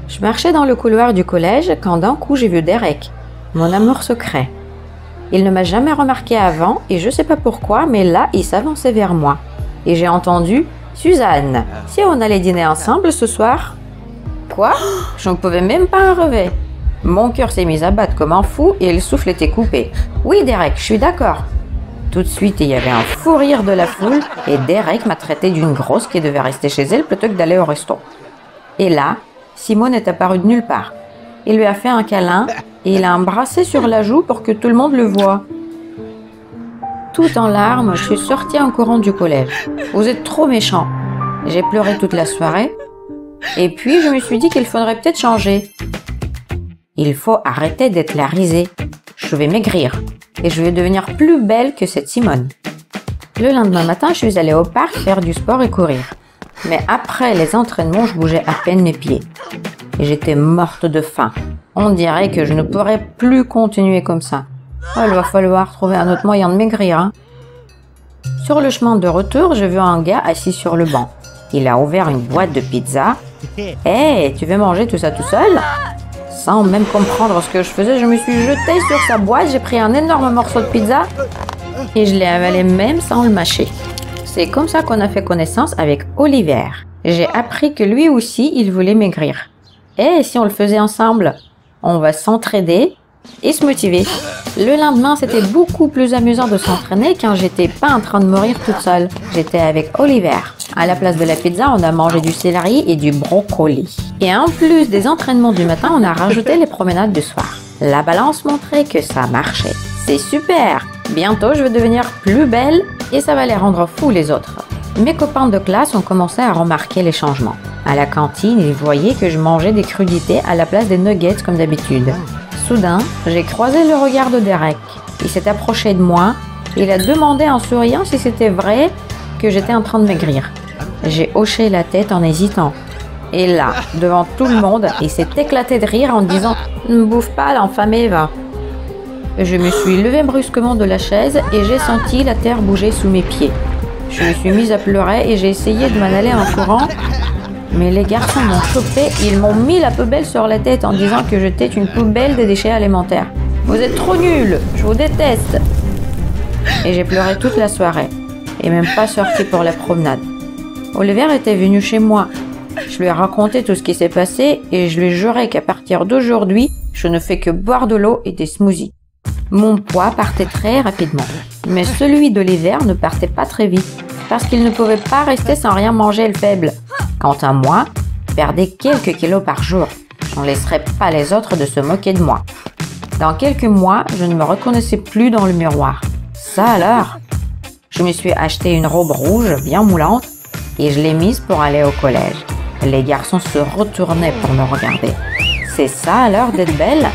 Je marchais dans le couloir du collège quand d'un coup j'ai vu Derek, mon amour secret. Il ne m'a jamais remarqué avant et je sais pas pourquoi, mais là il s'avançait vers moi. Et j'ai entendu « Suzanne, si on allait dîner ensemble ce soir ?» Quoi? Je ne pouvais même pas en rêver. Mon cœur s'est mis à battre comme un fou et le souffle était coupé. « Oui Derek, je suis d'accord. » Tout de suite, il y avait un fou rire de la foule et Derek m'a traité d'une grosse qui devait rester chez elle plutôt que d'aller au resto. Et là, Simone est apparue de nulle part. Il lui a fait un câlin et il l'a embrassé sur la joue pour que tout le monde le voie. Tout en larmes, je suis sortie en courant du collège. Vous êtes trop méchants. J'ai pleuré toute la soirée. Et puis, je me suis dit qu'il faudrait peut-être changer. Il faut arrêter d'être la risée. Je vais maigrir et je vais devenir plus belle que cette Simone. Le lendemain matin, je suis allée au parc faire du sport et courir. Mais après les entraînements, je bougeais à peine mes pieds. Et j'étais morte de faim. On dirait que je ne pourrais plus continuer comme ça. Oh, il va falloir trouver un autre moyen de maigrir, hein. Sur le chemin de retour, j'ai vu un gars assis sur le banc. Il a ouvert une boîte de pizza. « Hey, tu veux manger tout ça tout seul ?» Sans même comprendre ce que je faisais, je me suis jetée sur sa boîte, j'ai pris un énorme morceau de pizza et je l'ai avalé même sans le mâcher. C'est comme ça qu'on a fait connaissance avec Oliver. J'ai appris que lui aussi, il voulait maigrir. Et si on le faisait ensemble, on va s'entraider et se motiver. Le lendemain, c'était beaucoup plus amusant de s'entraîner quand j'étais pas en train de mourir toute seule. J'étais avec Oliver. À la place de la pizza, on a mangé du céleri et du brocoli. Et en plus des entraînements du matin, on a rajouté les promenades du soir. La balance montrait que ça marchait. C'est super! Bientôt, je vais devenir plus belle et ça va les rendre fous les autres. Mes copains de classe ont commencé à remarquer les changements. À la cantine, ils voyaient que je mangeais des crudités à la place des nuggets comme d'habitude. Soudain, j'ai croisé le regard de Derek. Il s'est approché de moi. Il a demandé en souriant si c'était vrai que j'étais en train de maigrir. J'ai hoché la tête en hésitant. Et là, devant tout le monde, il s'est éclaté de rire en disant « Ne bouffe pas, l'enfant Eva !» Je me suis levée brusquement de la chaise et j'ai senti la terre bouger sous mes pieds. Je me suis mise à pleurer et j'ai essayé de m'en aller en courant. Mais les garçons m'ont chopé, ils m'ont mis la poubelle sur la tête en disant que j'étais une poubelle de déchets alimentaires. « Vous êtes trop nuls, je vous déteste !» Et j'ai pleuré toute la soirée et même pas sorti pour la promenade. Oliver était venu chez moi. Je lui ai raconté tout ce qui s'est passé et je lui ai juré qu'à partir d'aujourd'hui, je ne fais que boire de l'eau et des smoothies. Mon poids partait très rapidement, mais celui d'Oliver ne partait pas très vite parce qu'il ne pouvait pas rester sans rien manger le faible. Quant à moi, je perdais quelques kilos par jour. Je ne laisserais pas les autres de se moquer de moi. Dans quelques mois, je ne me reconnaissais plus dans le miroir. Ça alors? Je me suis acheté une robe rouge bien moulante et je l'ai mise pour aller au collège. Les garçons se retournaient pour me regarder. C'est ça alors d'être belle?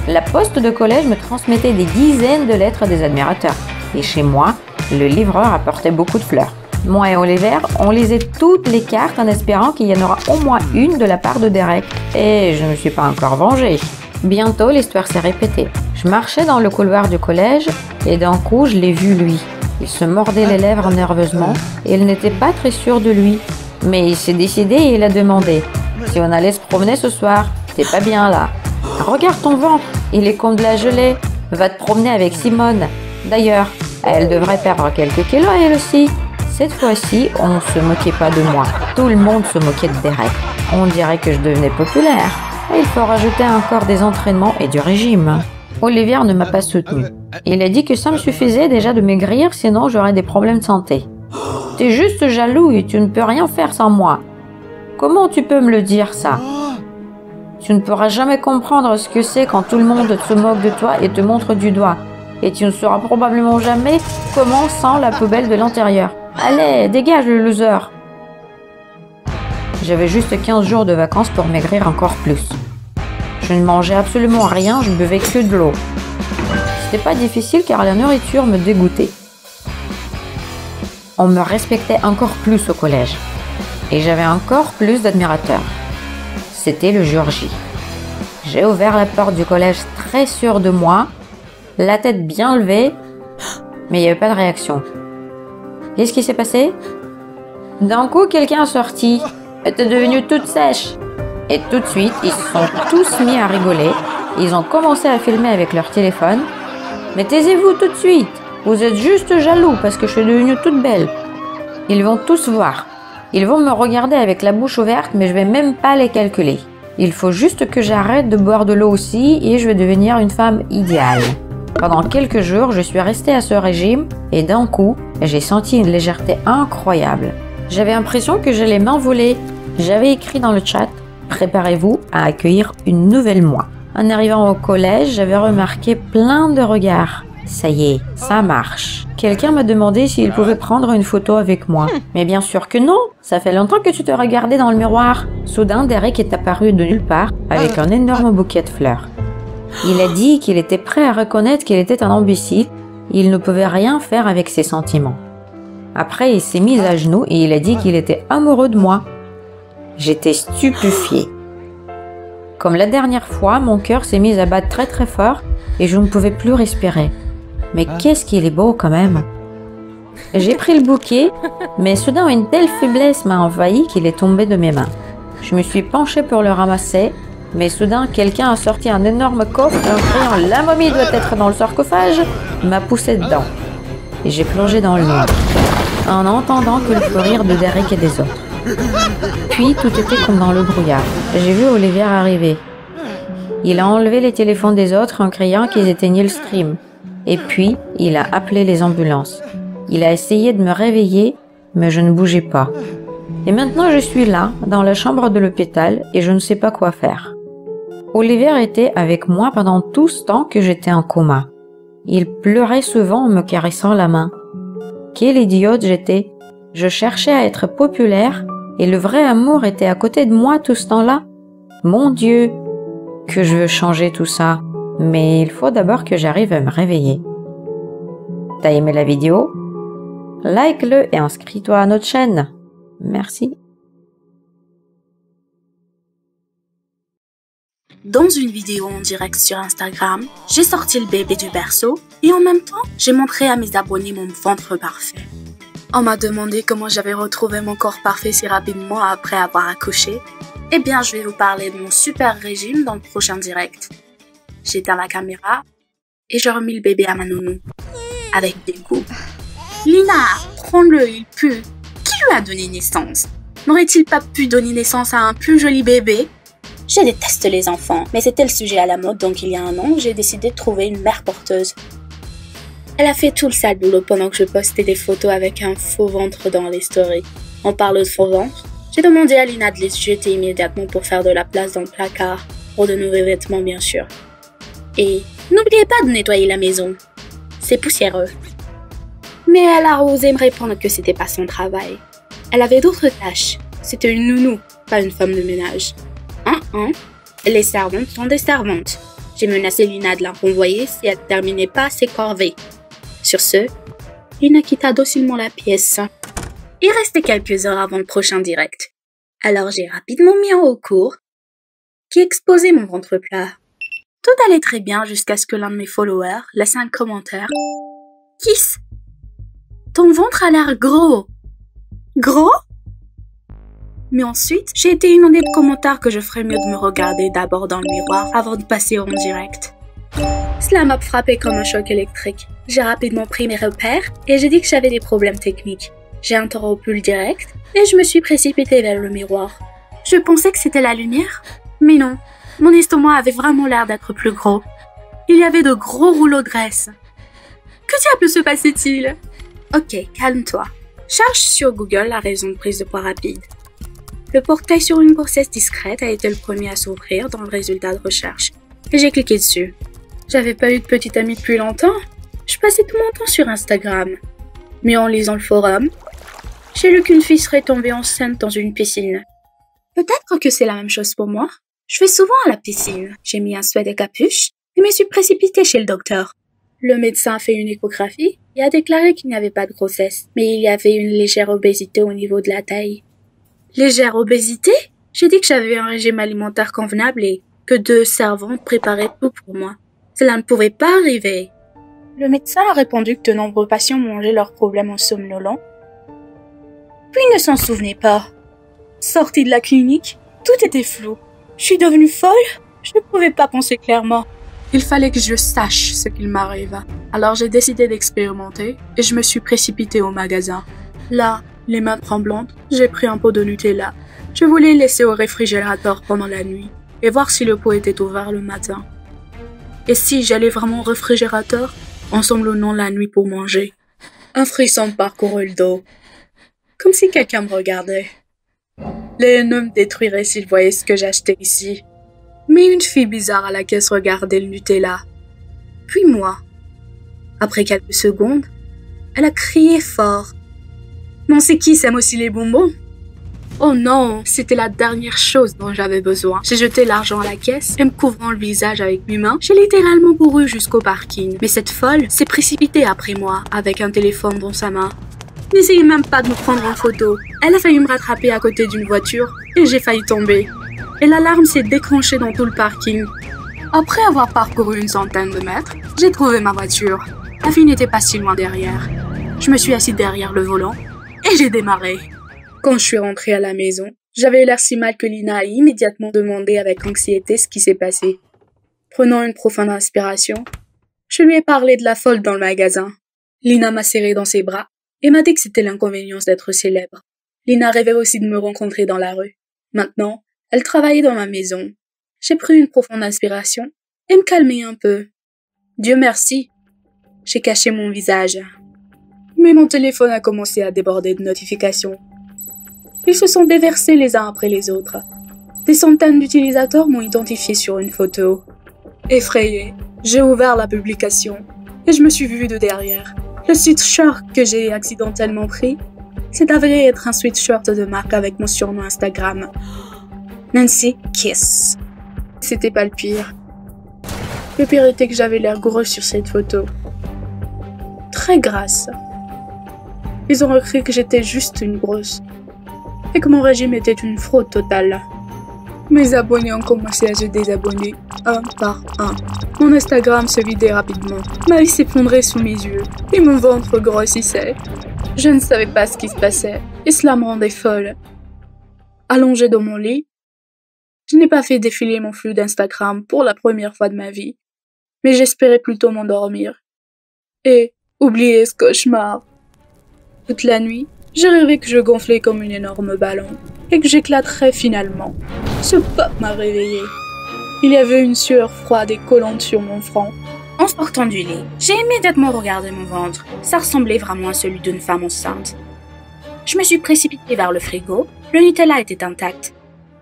La poste de collège me transmettait des dizaines de lettres des admirateurs. Et chez moi, le livreur apportait beaucoup de fleurs. Moi et Oliver, on lisait toutes les cartes en espérant qu'il y en aura au moins une de la part de Derek. Et je ne me suis pas encore vengée. Bientôt, l'histoire s'est répétée. Je marchais dans le couloir du collège et d'un coup, je l'ai vu lui. Il se mordait les lèvres nerveusement et il n'était pas très sûr de lui. Mais il s'est décidé et il a demandé « Si on allait se promener ce soir, t'es pas bien là. Regarde ton ventre, il est comme de la gelée. Va te promener avec Simone. D'ailleurs, elle devrait perdre quelques kilos elle aussi. » Cette fois-ci, on ne se moquait pas de moi. Tout le monde se moquait de Derek. On dirait que je devenais populaire. Et il faut rajouter encore des entraînements et du régime. Olivier ne m'a pas soutenu. Il a dit que ça me suffisait déjà de maigrir, sinon j'aurais des problèmes de santé. « T'es juste jaloux et tu ne peux rien faire sans moi. Comment tu peux me le dire ça? Tu ne pourras jamais comprendre ce que c'est quand tout le monde se moque de toi et te montre du doigt. Et tu ne sauras probablement jamais comment sent la poubelle de l'intérieur. Allez, dégage le loser !» J'avais juste 15 jours de vacances pour maigrir encore plus. Je ne mangeais absolument rien, je ne buvais que de l'eau. C'était pas difficile car la nourriture me dégoûtait. On me respectait encore plus au collège. Et j'avais encore plus d'admirateurs. C'était le jour J. J'ai ouvert la porte du collège très sûre de moi, la tête bien levée, mais il n'y avait pas de réaction. Qu'est-ce qui s'est passé? D'un coup, quelqu'un est sorti. Elle était devenue toute sèche. Et tout de suite, ils se sont tous mis à rigoler. Ils ont commencé à filmer avec leur téléphone. Mais taisez-vous tout de suite. Vous êtes juste jaloux parce que je suis devenue toute belle. Ils vont tous voir. Ils vont me regarder avec la bouche ouverte, mais je vais même pas les calculer. Il faut juste que j'arrête de boire de l'eau aussi et je vais devenir une femme idéale. Pendant quelques jours, je suis restée à ce régime et d'un coup, j'ai senti une légèreté incroyable. J'avais l'impression que j'allais m'envoler. J'avais écrit dans le chat « Préparez-vous à accueillir une nouvelle moi ». En arrivant au collège, j'avais remarqué plein de regards. Ça y est, ça marche. Quelqu'un m'a demandé s'il pouvait prendre une photo avec moi. Mais bien sûr que non, ça fait longtemps que tu te regardais dans le miroir. Soudain, Derek est apparu de nulle part avec un énorme bouquet de fleurs. Il a dit qu'il était prêt à reconnaître qu'il était un imbécile. Il ne pouvait rien faire avec ses sentiments. Après, il s'est mis à genoux et il a dit qu'il était amoureux de moi. J'étais stupéfiée. Comme la dernière fois, mon cœur s'est mis à battre très très fort et je ne pouvais plus respirer. Mais qu'est-ce qu'il est beau quand même! J'ai pris le bouquet, mais soudain une telle faiblesse m'a envahi qu'il est tombé de mes mains. Je me suis penchée pour le ramasser, mais soudain quelqu'un a sorti un énorme coffre et en criant « La momie doit être dans le sarcophage !» m'a poussé dedans. Et j'ai plongé dans le noir, en entendant que le fou rire de Derek et des autres. Puis tout était comme dans le brouillard. J'ai vu Olivier arriver. Il a enlevé les téléphones des autres en criant qu'ils éteignaient le stream. Et puis, il a appelé les ambulances. Il a essayé de me réveiller, mais je ne bougeais pas. Et maintenant, je suis là, dans la chambre de l'hôpital, et je ne sais pas quoi faire. Olivier était avec moi pendant tout ce temps que j'étais en coma. Il pleurait souvent en me caressant la main. Quelle idiote j'étais! Je cherchais à être populaire, et le vrai amour était à côté de moi tout ce temps-là. Mon Dieu! Que je veux changer tout ça. Mais il faut d'abord que j'arrive à me réveiller. T'as aimé la vidéo? Like-le et inscris-toi à notre chaîne. Merci. Dans une vidéo en direct sur Instagram, j'ai sorti le bébé du berceau et en même temps, j'ai montré à mes abonnés mon ventre parfait. On m'a demandé comment j'avais retrouvé mon corps parfait si rapidement après avoir accouché. Eh bien, je vais vous parler de mon super régime dans le prochain direct. J'éteins la caméra et je remis le bébé à ma nounou. Avec dégoût. Lina, prends-le, il pue. Qui lui a donné naissance? N'aurait-il pas pu donner naissance à un plus joli bébé? Je déteste les enfants, mais c'était le sujet à la mode, donc il y a un an, j'ai décidé de trouver une mère porteuse. Elle a fait tout le sale boulot pendant que je postais des photos avec un faux ventre dans les stories. On parle de faux ventre. J'ai demandé à Lina de les jeter immédiatement pour faire de la place dans le placard, pour de nouveaux vêtements bien sûr. Et n'oubliez pas de nettoyer la maison. C'est poussiéreux. Mais elle a osé me répondre que c'était pas son travail. Elle avait d'autres tâches. C'était une nounou, pas une femme de ménage. Les servantes sont des servantes. J'ai menacé Lina de la renvoyer si elle ne terminait pas ses corvées. Sur ce, Lina quitta docilement la pièce. Il restait quelques heures avant le prochain direct. Alors j'ai rapidement mis en recours, qui exposait mon ventre plat. Tout allait très bien jusqu'à ce que l'un de mes followers laisse un commentaire. « Kiss, ton ventre a l'air gros. » Gros? Mais ensuite, j'ai été inondée de commentaires que je ferais mieux de me regarder d'abord dans le miroir avant de passer en direct. Cela m'a frappé comme un choc électrique. J'ai rapidement pris mes repères et j'ai dit que j'avais des problèmes techniques. J'ai interrompu le direct et je me suis précipitée vers le miroir. Je pensais que c'était la lumière, mais non. Mon estomac avait vraiment l'air d'être plus gros. Il y avait de gros rouleaux de graisse. Que diable se passait-il? Ok, calme-toi. Cherche sur Google la raison de prise de poids rapide. Le portrait sur une grossesse discrète a été le premier à s'ouvrir dans le résultat de recherche. Et j'ai cliqué dessus. J'avais pas eu de petite amie depuis longtemps. Je passais tout mon temps sur Instagram. Mais en lisant le forum, j'ai lu qu'une fille serait tombée enceinte dans une piscine. Peut-être que c'est la même chose pour moi. Je vais souvent à la piscine. J'ai mis un sweat et capuche et me suis précipitée chez le docteur. Le médecin a fait une échographie et a déclaré qu'il n'y avait pas de grossesse, mais il y avait une légère obésité au niveau de la taille. Légère obésité? J'ai dit que j'avais un régime alimentaire convenable et que 2 servantes préparaient tout pour moi. Cela ne pouvait pas arriver. Le médecin a répondu que de nombreux patients mangeaient leurs problèmes en somnolent, puis ne s'en souvenaient pas. Sorti de la clinique, tout était flou. Je suis devenue folle? Je ne pouvais pas penser clairement. Il fallait que je sache ce qu'il m'arrive. Alors j'ai décidé d'expérimenter et je me suis précipitée au magasin. Là, les mains tremblantes, j'ai pris un pot de Nutella. Je voulais le laisser au réfrigérateur pendant la nuit et voir si le pot était ouvert le matin. Et si j'allais vraiment au réfrigérateur, en sanglotant la nuit pour manger. Un frisson parcourut le dos, comme si quelqu'un me regardait. Les haineux me détruiraient s'ils voyaient ce que j'achetais ici. Mais une fille bizarre à la caisse regardait le Nutella. Puis moi. Après quelques secondes, elle a crié fort. « Non, c'est qui s'aime aussi les bonbons ?» Oh non, c'était la dernière chose dont j'avais besoin. J'ai jeté l'argent à la caisse et me couvrant le visage avec mes mains, j'ai littéralement couru jusqu'au parking. Mais cette folle s'est précipitée après moi avec un téléphone dans sa main. N'essayez même pas de me prendre en photo. Elle a failli me rattraper à côté d'une voiture et j'ai failli tomber. Et l'alarme s'est déclenchée dans tout le parking. Après avoir parcouru une centaine de mètres, j'ai trouvé ma voiture. La fille n'était pas si loin derrière. Je me suis assise derrière le volant et j'ai démarré. Quand je suis rentrée à la maison, j'avais l'air si mal que Lina a immédiatement demandé avec anxiété ce qui s'est passé. Prenant une profonde inspiration, je lui ai parlé de la folle dans le magasin. Lina m'a serré dans ses bras et m'a dit que c'était l'inconvénient d'être célèbre. Lina rêvait aussi de me rencontrer dans la rue. Maintenant, elle travaillait dans ma maison. J'ai pris une profonde inspiration et me calmé un peu. Dieu merci, j'ai caché mon visage. Mais mon téléphone a commencé à déborder de notifications. Ils se sont déversés les uns après les autres. Des centaines d'utilisateurs m'ont identifié sur une photo. Effrayée, j'ai ouvert la publication et je me suis vue de derrière. Le sweatshirt que j'ai accidentellement pris, c'est avéré être un sweatshirt de marque avec mon surnom Instagram. Nancy Kiss. C'était pas le pire. Le pire était que j'avais l'air grosse sur cette photo. Très grasse. Ils ont cru que j'étais juste une grosse. Et que mon régime était une fraude totale. Mes abonnés ont commencé à se désabonner, un par un. Mon Instagram se vidait rapidement. Ma vie s'effondrait sous mes yeux, et mon ventre grossissait. Je ne savais pas ce qui se passait, et cela me rendait folle. Allongée dans mon lit, je n'ai pas fait défiler mon flux d'Instagram pour la première fois de ma vie, mais j'espérais plutôt m'endormir. Et oublier ce cauchemar. Toute la nuit, j'ai rêvé que je gonflais comme une énorme ballon et que j'éclaterais finalement. Ce pop m'a réveillée. Il y avait une sueur froide et collante sur mon front. En sortant du lit, j'ai immédiatement regardé mon ventre. Ça ressemblait vraiment à celui d'une femme enceinte. Je me suis précipitée vers le frigo. Le Nutella était intact.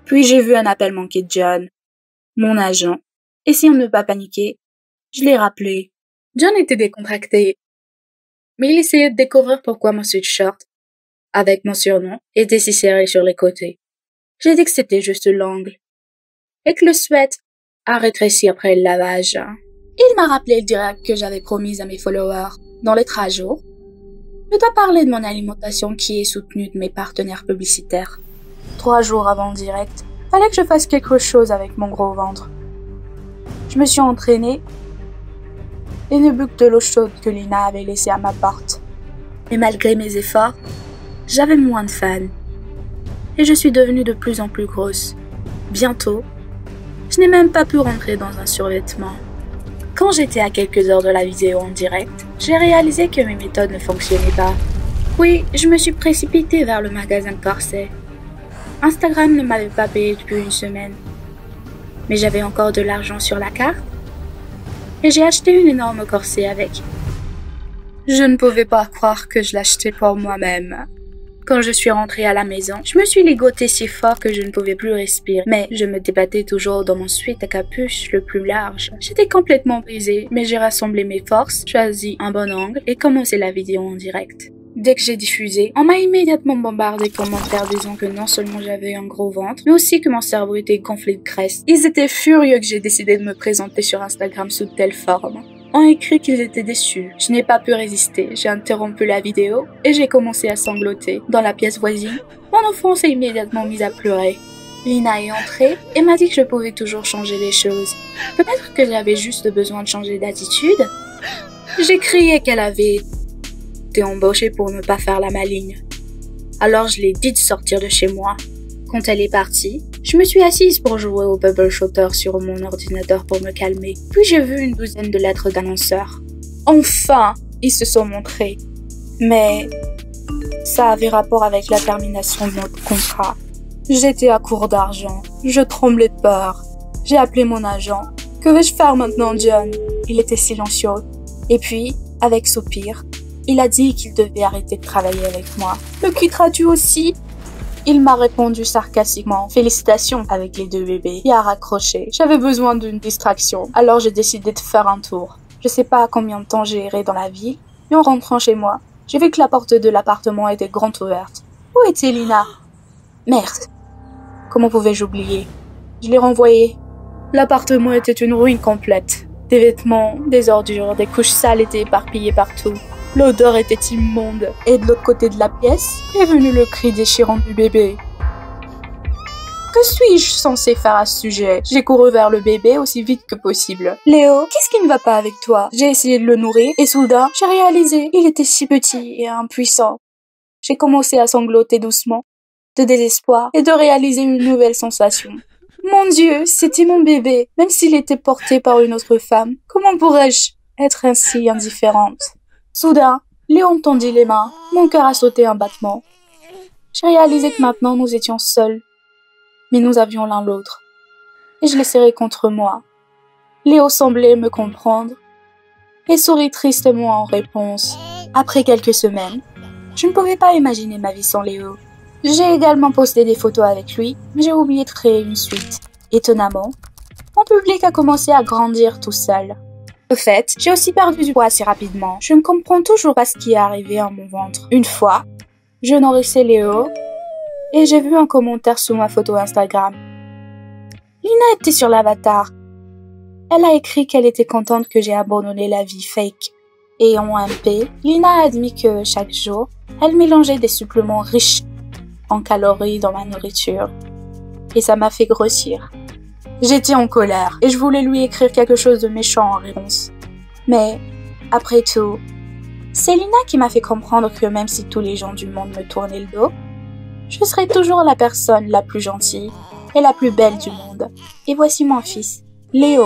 Puis j'ai vu un appel manqué de John, mon agent. Essayant de ne pas paniquer, je l'ai rappelé. John était décontracté, mais il essayait de découvrir pourquoi mon sweatshirt, avec mon surnom, était si serré sur les côtés. J'ai dit que c'était juste l'angle, et que le sweat a rétréci après le lavage. Il m'a rappelé le direct que j'avais promis à mes followers dans les 3 jours. Je dois parler de mon alimentation qui est soutenue de mes partenaires publicitaires. 3 jours avant le direct, fallait que je fasse quelque chose avec mon gros ventre. Je me suis entraînée et ne bu que de l'eau chaude que Lina avait laissée à ma porte. Mais malgré mes efforts, j'avais moins de fans. Et je suis devenue de plus en plus grosse. Bientôt, je n'ai même pas pu rentrer dans un survêtement. Quand j'étais à quelques heures de la vidéo en direct, j'ai réalisé que mes méthodes ne fonctionnaient pas. Oui, je me suis précipitée vers le magasin de corsets. Instagram ne m'avait pas payé depuis une semaine. Mais j'avais encore de l'argent sur la carte. Et j'ai acheté une énorme corset avec. Je ne pouvais pas croire que je l'achetais pour moi-même. Quand je suis rentrée à la maison, je me suis ligotée si fort que je ne pouvais plus respirer. Mais je me débattais toujours dans mon sweat à capuche le plus large. J'étais complètement brisée, mais j'ai rassemblé mes forces, choisi un bon angle et commencé la vidéo en direct. Dès que j'ai diffusé, on m'a immédiatement bombardé de commentaires disant que non seulement j'avais un gros ventre, mais aussi que mon cerveau était gonflé de graisse. Ils étaient furieux que j'ai décidé de me présenter sur Instagram sous telle forme. On a écrit qu'ils étaient déçus. Je n'ai pas pu résister. J'ai interrompu la vidéo et j'ai commencé à sangloter. Dans la pièce voisine, mon enfant s'est immédiatement mise à pleurer. Lina est entrée et m'a dit que je pouvais toujours changer les choses. Peut-être que j'avais juste besoin de changer d'attitude. J'ai crié qu'elle avait été embauchée pour ne pas faire la maligne. Alors je l'ai dit de sortir de chez moi. Quand elle est partie, Je me suis assise pour jouer au Bubble Shooter sur mon ordinateur pour me calmer. Puis j'ai vu une douzaine de lettres d'annonceurs. Enfin, ils se sont montrés. Mais ça avait rapport avec la termination de notre contrat. J'étais à court d'argent. Je tremblais de peur. J'ai appelé mon agent. Que vais-je faire maintenant, John? Il était silencieux. Et puis, avec soupir, il a dit qu'il devait arrêter de travailler avec moi. Me quitteras-tu aussi? Il m'a répondu sarcastiquement. Félicitations avec les 2 bébés. Et a raccroché. J'avais besoin d'une distraction. Alors j'ai décidé de faire un tour. Je sais pas combien de temps j'ai erré dans la ville, mais en rentrant chez moi, j'ai vu que la porte de l'appartement était grande ouverte. Où était Lina? Merde. Comment pouvais-je oublier? Je l'ai renvoyée. L'appartement était une ruine complète. Des vêtements, des ordures, des couches sales étaient éparpillées partout. L'odeur était immonde. Et de l'autre côté de la pièce est venu le cri déchirant du bébé. Que suis-je censé faire à ce sujet? J'ai couru vers le bébé aussi vite que possible. Léo, qu'est-ce qui ne va pas avec toi? J'ai essayé de le nourrir et soudain, j'ai réalisé, il était si petit et impuissant. J'ai commencé à sangloter doucement, de désespoir et de réaliser une nouvelle sensation. Mon Dieu, c'était mon bébé. Même s'il était porté par une autre femme, comment pourrais-je être ainsi indifférente? Soudain, Léon me tendit les mains. Mon cœur a sauté un battement. J'ai réalisé que maintenant nous étions seuls. Mais nous avions l'un l'autre. Et je l'ai serré contre moi. Léo semblait me comprendre et sourit tristement en réponse. Après quelques semaines, je ne pouvais pas imaginer ma vie sans Léo. J'ai également posté des photos avec lui, mais j'ai oublié de créer une suite. Étonnamment, mon public a commencé à grandir tout seul. Au fait, j'ai aussi perdu du poids assez rapidement. Je ne comprends toujours pas ce qui est arrivé à mon ventre. Une fois, je nourrissais Léo et j'ai vu un commentaire sous ma photo Instagram. Lina était sur l'avatar. Elle a écrit qu'elle était contente que j'ai abandonné la vie fake. Et en MP, Lina a admis que chaque jour, elle mélangeait des suppléments riches en calories dans ma nourriture. Et ça m'a fait grossir. J'étais en colère et je voulais lui écrire quelque chose de méchant en réponse. Mais, après tout, c'est Lina qui m'a fait comprendre que même si tous les gens du monde me tournaient le dos, je serai toujours la personne la plus gentille et la plus belle du monde. Et voici mon fils, Léo.